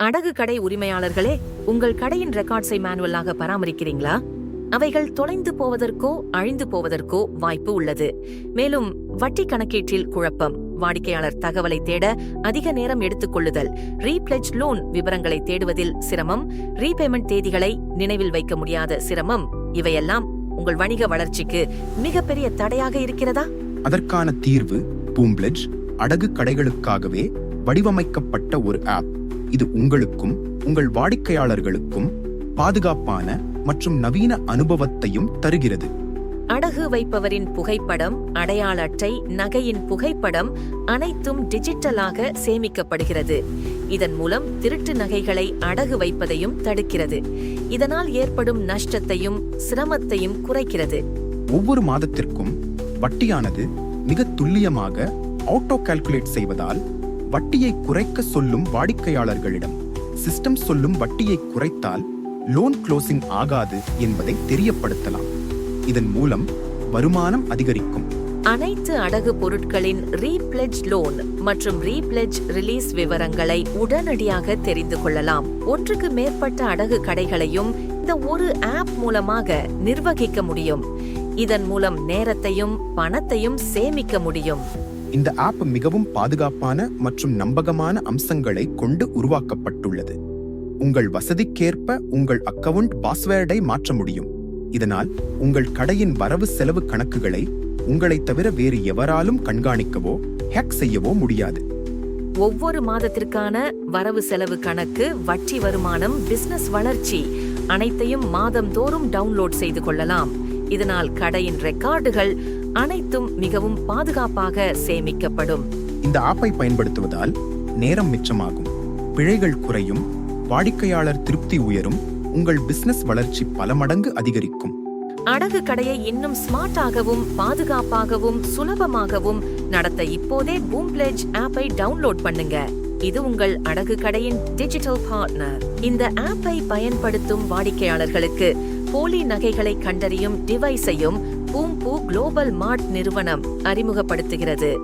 அடகு கடை உரிமையாளர்களே, உங்கள் கடையின் ரெக்கார்ட்ஸை மேனுவலாக பராமரிக்கிறீங்களா? அவைகள் தொலைந்து போவதற்கோ அழிந்து போவதற்கோ வாய்ப்பு உள்ளது. மேலும் வட்டி கணக்கீட்டில் குழப்பம், வாடிக்கையாளர் தகவலை தேட அதிக நேரம் எடுத்துக்கொள்ளுதல், ரீப்ளெஜ் லோன் விவரங்களை தேடுவதில் சிரமம், ரீபேமெண்ட் தேதிகளை நினைவில் வைக்க முடியாத சிரமம், இவையெல்லாம் உங்கள் வணிக வளர்ச்சிக்கு மிகப்பெரிய தடையாக இருக்கிறதா? அதற்கான தீர்வு பூம்பிளெட்ஜ் அடகு கடைகளுக்காகவே வடிவமைக்கப்பட்ட ஒரு ஆப். இது உங்களுக்கும் உங்கள் வாடிக்கையாளர்களுக்கும் பாதுகாப்பான மற்றும் நவீன அனுபவத்தையும் தருகிறது. அடகு வைப்பவரின் புகைப்படம், அடையாள அட்டை, நகையின் புகைப்படம் அனைத்தும் டிஜிட்டலாக சேமிக்கப்படுகிறது. இதன் மூலம் திருட்டு நகைகளை அடகு வைப்பதையும் தடுக்கிறது. இதனால் ஏற்படும் நஷ்டத்தையும் சிரமத்தையும் குறைக்கிறது. ஒவ்வொரு மாதத்திற்கும் வட்டியானது மிக துல்லியமாக ஆட்டோ கால்குலேட் செய்வதால் வட்டியை குறைக்க சொல்லும் வாடிக்கையாளர்களிடம் சிஸ்டம் சொல்லும் வட்டியை குறைத்தால் லோன் க்ளோசிங் ஆகாது என்பதை தெரியப்படுத்தலாம். இதன் மூலம் வருமானம் அதிகரிக்கும். அனைத்து அடகு பொருட்களின் ரீப்ளெஜ் லோன் மற்றும் ரீப்ளெஜ் ரிலீஸ் விவரங்களை உடனடியாக தெரிந்து கொள்ளலாம். ஒன்றுக்கு மேற்பட்ட அடகு கடைகளையும் இந்த ஒரு ஆப் மூலமாக நிர்வகிக்க முடியும். இதன் மூலம் நேரத்தையும் பணத்தையும் சேமிக்க முடியும். இந்த ஆப் மிகவும் பாதுகாப்பான மற்றும் நம்பகமான அம்சங்களை கொண்டு உருவாக்கப்பட்டுள்ளது. உங்கள் வசதிக்கேற்ப உங்கள் அக்கவுண்ட் பாஸ்வேர்டை மாற்ற முடியும். இதனால் உங்கள் கடையின் வரவு செலவு கணக்குகளை உங்களைத் தவிர வேறு எவராலும் கண்காணிக்கவோ ஹேக் செய்யவோ முடியாது. ஒவ்வொரு மாதத்திற்கான வரவு செலவு கணக்கு, வட்டி வருமானம், பிசினஸ் வளர்ச்சி அனைத்தையும் மாதந்தோறும் டவுன்லோட் செய்து கொள்ளலாம். இதனால் கடையின் ரெக்கார்டுகள் அனைத்தும் மிகவும் பாதுகாப்பாக சேமிக்கப்படும். இந்த ஆப்பை பயன்படுத்துவதால் நேரம் மிச்சமாகும், பிழைகள் குறையும், வாடிக்கையாளர் திருப்தி உயரும், உங்கள் பிசினஸ் வளர்ச்சி பல மடங்கு அதிகரிக்கும். அடகு கடையை இன்னும் ஸ்மார்ட்டாகவும் பாதுகாப்பாகவும் சுலபமாகவும் நடத்த இப்போதே பூம்பிளெட்ஜ் ஆப்பை டவுன்லோட் பண்ணுங்க. இது உங்கள் அடகு கடையின் டிஜிட்டல் பார்ட்னர். இந்த ஆப்பை பயன்படுத்தும் வாடிக்கையாளர்களுக்கு போலி நகைகளை கண்டறியும் டிவைஸையும் பூம்பூ குளோபல் மார்ட் நிறுவனம் அறிமுகப்படுத்துகிறது.